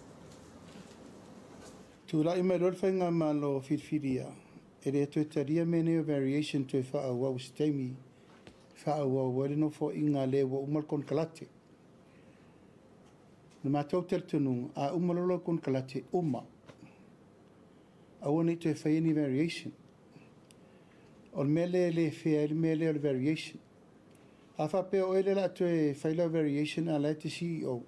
Tu la ima lor whainga ma lo whirwhiria. E rea tu taria mene o variation tu e wha wau steimi. Wha wau wale no fo inga le wa umal kon kalate. Na mātou tel tunung a umalolo kon kalate uma. A wana tu e whaini variation. O mele le whea le mele o le variation. A wha peo ele la tu e whaila variation a lai te CEO.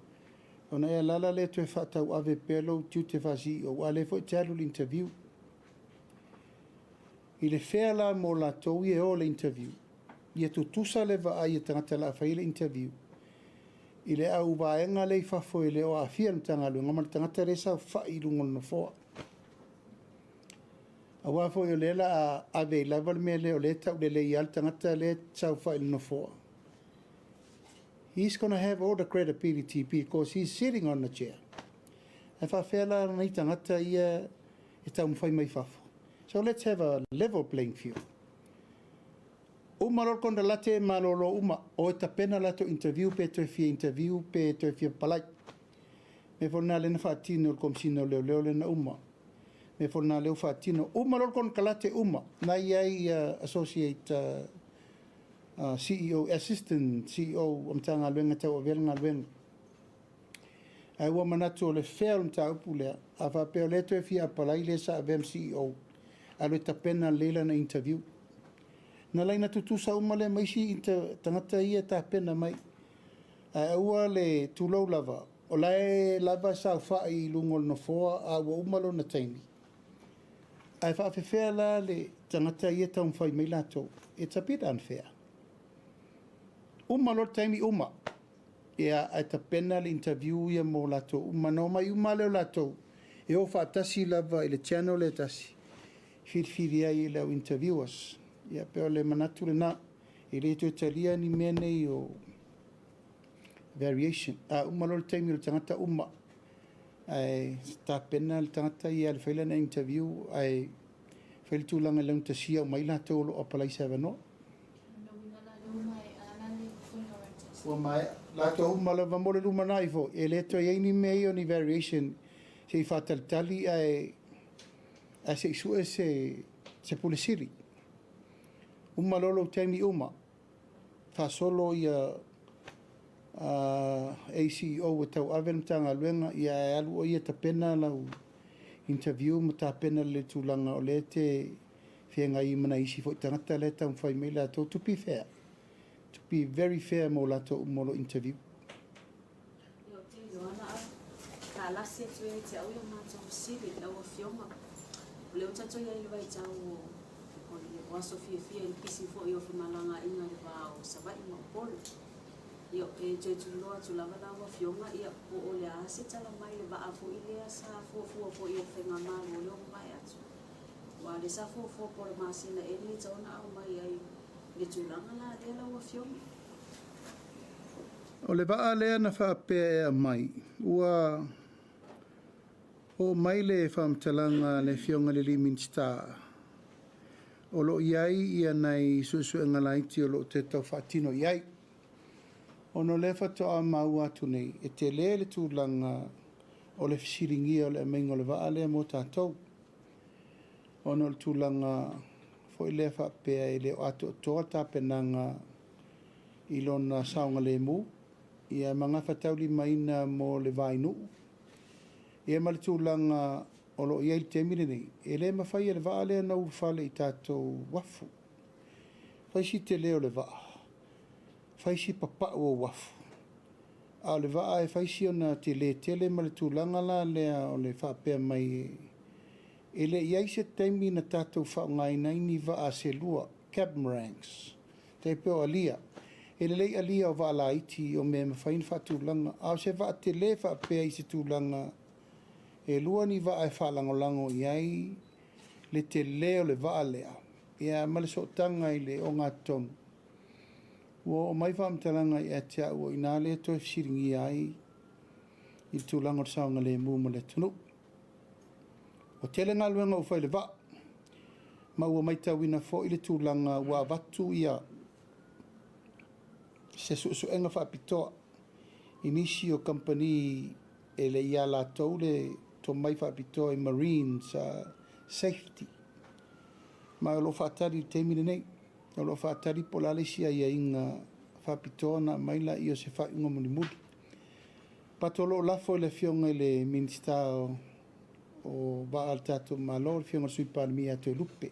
O na e lala le tu e whatau ave pelo tu te wha CEO. A le fo i talu interview. I le whea la mo la tou i e o le interview. Ia tu tusa le va ai tangata la whaile interview. I le au vaenga le whafo i le o a fia mtanga lu. Ngamal tangata re sa whai lungon na foa. A wafo i o le la a ave level me le o le tau le i al tangata le sa whai lungon na foa. He's going to have all the credibility because he's sitting on the chair. E whawhela nei tangata ia e tau mwhai mai whafo. So let's have a level playing field. Uma lor konda late malolo uma o ta pena lato interview pe to fia interview pe to fia palai. Me forna le na fatino kom sino le na uma. Me forna le fatino uma lor kon kalate uma na ai associate CEO assistant CEO umtanga lenga tau velnga len. Ai wa manato le film tau pule ava pe le to fia palai le sa vem CEO. Alo ta pena lela na interview. Na laina tutusa umale maisi tangata ia ta pena mai. Ua le tulau lava. O lai lava sa whai lungol na foa a wa umalo na taimi. Ai whaafewhea la le tangata ia taun whai mai lato. It's a bit unfair. Umalo taimi uma. Ia ai ta pena le interview ia mo lato. Uma no mai umale o lato. E o whaatasi lava i le channel le tasi. Whirwhiria i le interviewers. Ia peo le manatu le na. I le tu talia ni mene i o variation. Umalo le taimi le tangata uma. Ai ta pena le tangata i le whaila na interview. Ai whaile tūlanga le untasia o maila te olo o palai sewa no. Ua mai. La to uma le vamole luma nai fo. E le to iei ni mei o ni variation. Se i whataltali ai se isue se pulisiri. Uma lolo taimi uma. Fa solo ia ACO o tau avel mtanga luenga ia alu o ia ta pena lau interview ma ta pena le tūlanga o le te whienga i mana isi fo i tangata le tau mwhai mai la to be fair. To be very fair mo la to umolo interview. Yo te yoana ka lase tu e te au ia mātou siri lau a whionga. Leo tato ia i vai tau o le waso fia i kisi fo i o whimalanga inga le wao sabai ma polo. Ia e te tuloa tu lava lawa whionga ia o le ase tala mai le waa fo i lea sa fua fo i o whenga maru o leo mai atu. Wa le sa fua po le masina e ni tauna au mai ai le tulanga la le lawa whionga. O le waa lea na whaapea e mai. Ua o mai le whamtalanga le whionga le Limin Star. O lo iai ia nei susu e ngalaiti o lo te tau whaatino iai. O no le whatoa mau atu nei e te le tūlanga o le fisiringi o le maingo le waa lea mo tātou. O no le tūlanga fo i le whapea i le o atu toa tāpenanga i lona saunga le mu. Ia mga whatauli maina mo le vainu. Ia mali tūlanga o lo iai te mire nei. E le mawhai le waa lea nau whale i tātou wafu. Whaisi te leo le waa. Whaisi papa o wafu. A le waa e whaisi ona te le tele mali tūlanga la lea o le whapea mai E le iai se taimi na tātou whaongai nei ni wa a se lua, captain ranks, te peo alia. E le lei alia o wa ala iti o me mawhain whatūlanga, au se wa te le wha pēa i se tūlanga, e lua ni wa ai whalangolango iai, le te leo le wa lea, ia male so tanga i le o ngā tonu. Ua o mai whaamtalanga i atea ua ina le toi fsiringi ai, i tūlanga o saunga le mūma le tunu. O tele ngā luenga u whai le wa, ma ua mai tawina fo i le tūlanga ua watu ia, se su enga whaapitoa, inisi o company e le ia la tau le to mai whaapitoa i Marines safety. Ma o lo whaatari te mine nei, o lo whaatari po la lesia ia inga whaapitoa na maila i o se whainga muni mudi. Pato lo lafo i le fionga i le minister o wa al tato ma lo le fionga sui Palemia to lupe.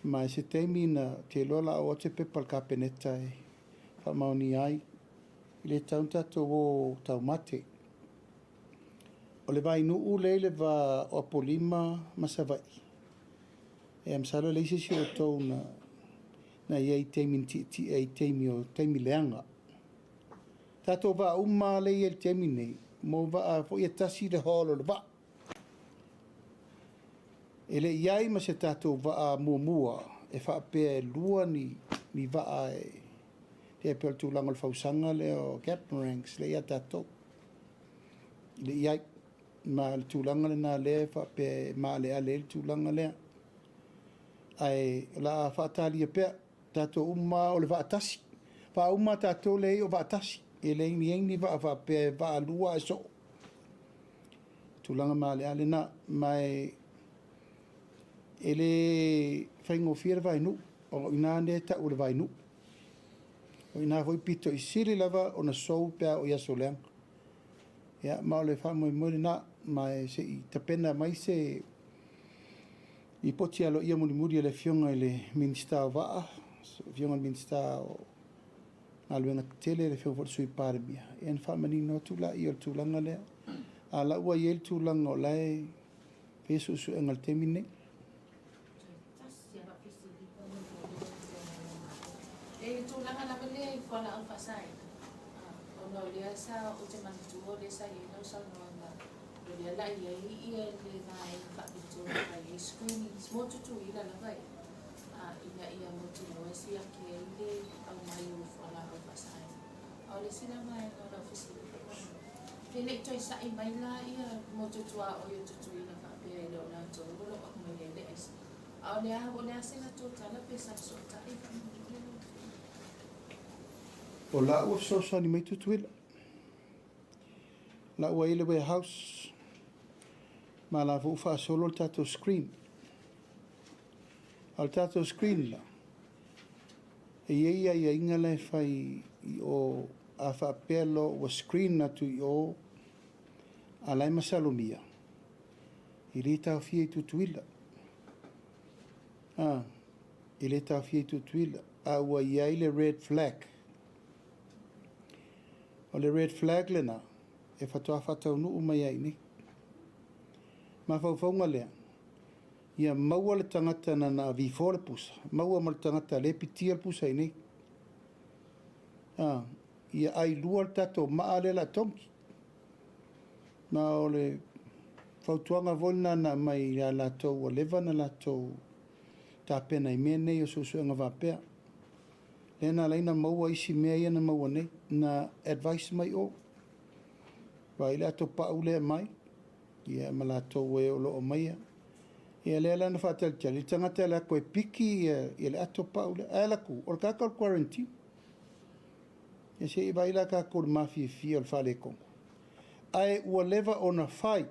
Ma se teimi na te lola o te pepal kapeneta e whamaoni ai i le taunta to o tau mate. O le vai nuu leile va o polima masavai. E am salo leise si o tau na iei teimi ti e teimi o teimi leanga. Tato va umma le iei teimi nei, mo va a fo ia tasi le holo le va. E le iai ma se tato va a mua e fa pe lua ni va a e pe tu lango le fausanga le o captain ranks le ia tato. Le iai ma le tūlanga le nā le wha pe ma le ale le tūlanga le ai la whaatali e pea tato umma o le whaatasi wha umma tato le o whaatasi e le ingi wha pe wha lua e so tūlanga ma le ale na mai e le whaingo whira vainu o ina ne ta ule vainu o ina hoi pito i siri lava o na sou pea o yaso leang ya ma le wha moi moi na mai se i tapena mai se i poti alo ia muri le fionga i le minister o waa fionga minister o aluenga tele le fionga sui Palemia en wha mani no tula i o tūlanga lea a la ua i el tūlanga o lai pesu su engal temine e tūlanga na mele i whala au whasai o no lea sa o te mantua le sa i no sa no le la ia le vai whapitu ai screenings mo tutu i la vai ia mo tu no si a ke le au mai o whala au whasai au le sina mai no la fisili le le toi sa i mai la ia mo tutu a o i tutu i la whape e lo na to lo o mai le es au le a o le a sina tōtala pe sa so ta i o la ua sosa ni mai tutuila la ua ile warehouse ma la fu fa solo il tato screen al tato screen la e ia inga le fai o a fa pelo o screen na tu o alai masalomia i rita fie tutuila i rita fie tutuila a ua ia ile red flag o le red flag le na e fatoa fatau nuu mai ai ni ma faufaunga lea ia maua le tangata na vifo le pusa maua ma le tangata le pitia le pusa i nei ia ai lua le tato maa le la tonki ma o le fautuanga volna na mai la latou o leva na latou tapena i mea nei o susuenga vapea lena laina maua isi mea ia na maua nei na advice mai o wa ile ato pa ule mai ia malato we o lo mai ia le la na fatal tali tangata la ko piki ia le ato pa ule ala ku o ka ka quarantine ia se i baila ka ko mafi fi o fale ko ai o leva on a fight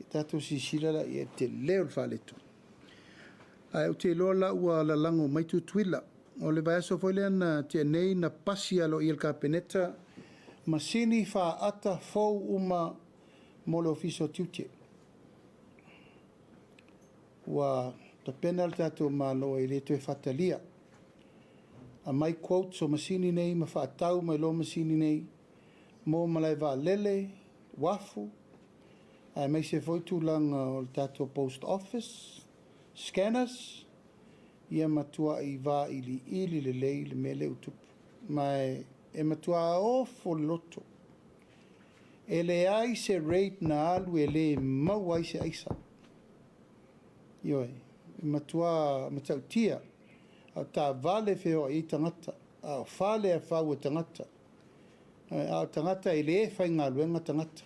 tato si sila ia te leo fale to ai o te lola ua la lango mai tu twila o le vai so foi na te nei na pasi alo il kapeneta masini fa ata fou uma mo le ofiso tiutie wa ta penalta to malo e le to fatalia a mai quote so masini nei ma fa tau mai lo masini nei mo malai va lele wafu Mai se foi tūlanga o le tātou post office, scanners, ia matua I vā ili le lei le mele utupu. Mai e matua o le loto. E le ai se rate na alu e le mau ai se aisa. Ioi, matua matautia, au tā vale feo I tangata, au whale a whau e tangata. Au tangata e le e whai ngā luenga tangata.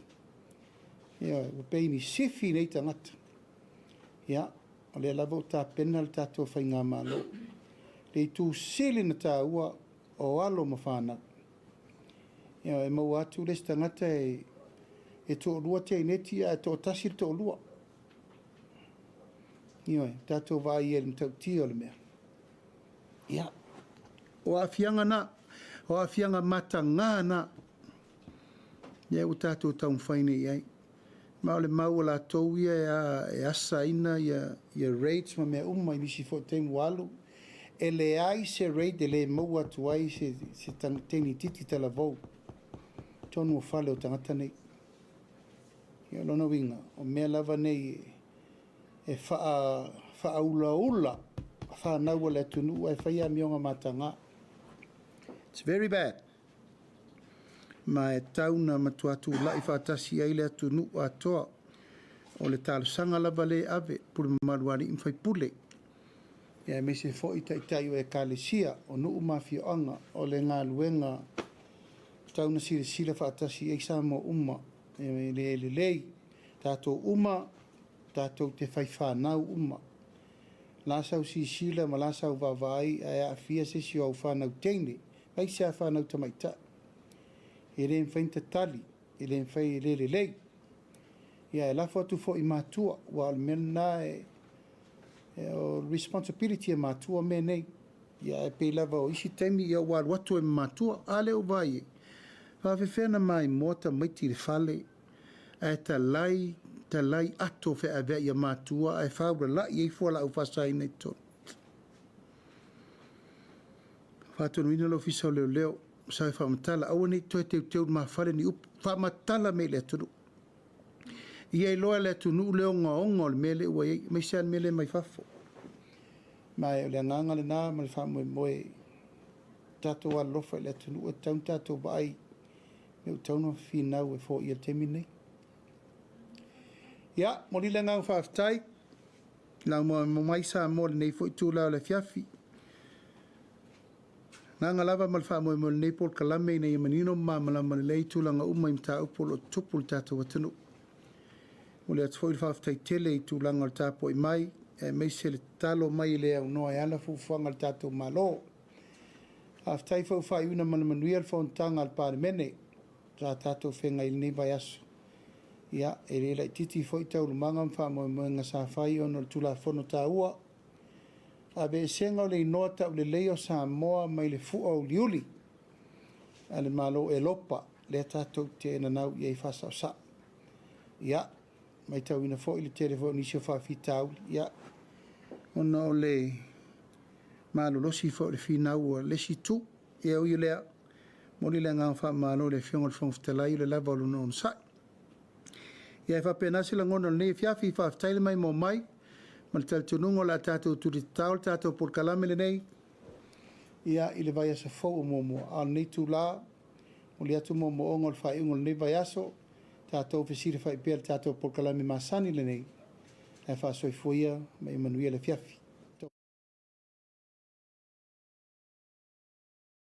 Ioi, pei ni sifi nei tangata. Ia, o le lava o tā pena le tātou whai ngā malo. Le tū sili na tā ua o alo ma whānau. Ia, e mau atu le tangata e tō lua te ineti a tō tasir tō lua. Ioi, tātou vai e le mtau tia o le mea. Ia, o a fianga na, o a fianga mata ngā na. Ia, o tātou taun whaine iai. Ma o le mau la tau ia e asa ina ia rates ma mea uma I nisi fo teimu alu. E le ai se rate e le mau atu ai se teni titi tala vau. Tonu o whale o tangata nei. Ia lona winga, o mea lava nei e wha ula, wha naua le tunu, e whaia mionga matanga. It's very bad. Ma e tauna matuatu lai whaatasi ai le tunu atoa, o le talusanga lava le ave, pule maruari imwhai pule. Ia me se fo itai o e kalesia, o nuu mawhioanga, o le ngā luenga, tauna sila whaatasi ei samo uma, le lei, tātou uma, tātou te whai whanau uma. Lasau si sila ma lasau vavai a fia se si au whanau teine, ai se a whanau tamaita. E le mwhainta tali, e le mwhai le lei. Ia e lafo atu fo I mātua, wa al mena o responsibility e mātua me nei. Ia e pei lava o isi teimi ia wa watu e mātua, ale o vai e. Whawhewhena mai mota maiti le whale, e talai ato fe a vea ia mātua, e whawra la i e fuala au whasai nei tonu. Whātonu ina lo fisa o leo, sa e whamatala, awa nei toi teu ma whare ni up, whamatala me le atunu. Ia I loa le atunu leo ngā ongo le mele ua ei, mai sean mele mai whafo. Mai o le nganga le nā, ma le whamoe moe, tātou a lofa le atunu, e taun tātou vai, me o tauna whinau e fo I a temi nei. Ia, mori le ngau whaftai, lau mo mai sa mo le nei fo I tūlau le fiafi. Nganga lava mal whamoe mo le nei pol kalame nei manino ma malama le lei tūlanga uma I mta upolo tupul tātou atunu. Mo le atfoi le whaftai tele I tūlanga le tāpo I mai, e mei se le talo mai le au noa e ala fufuanga le tātou malo. Whaftai fau whai una manuia le whauntanga le Palemia, tātou whenga I nei vai aso. Ia, e le lai titi foi tau lumanga mwhamoe mo ngā sa whai ono le tula whono tā ua. A be senga o le inoa tau le leo Samoa mai le fua o liuli. A le malo e lopa, le tātou te nanau I ei whasa o sa. Ia, mai tau ina fo I le telefoni nisi o whawhitau. Ia, ona o le malo losi fo le whinau o lesi tu. Ia ui lea, mori le ngā whamalo le whiongo le whongwhitalai le lava o luna on sai. Ia e whapenasi la ngona nei fiafi whaftaile mai mo mai, ma le taltunungo la tātou Tusitala, tātou porkalame le nei, ia I le vai asa fau o momo, al nei tū la, o le atu momo ongo le whai ungo le nei vai aso, tātou whesire whai pēr tātou porkalame masani le nei, e wha soifuia, mai manuia le fiafi.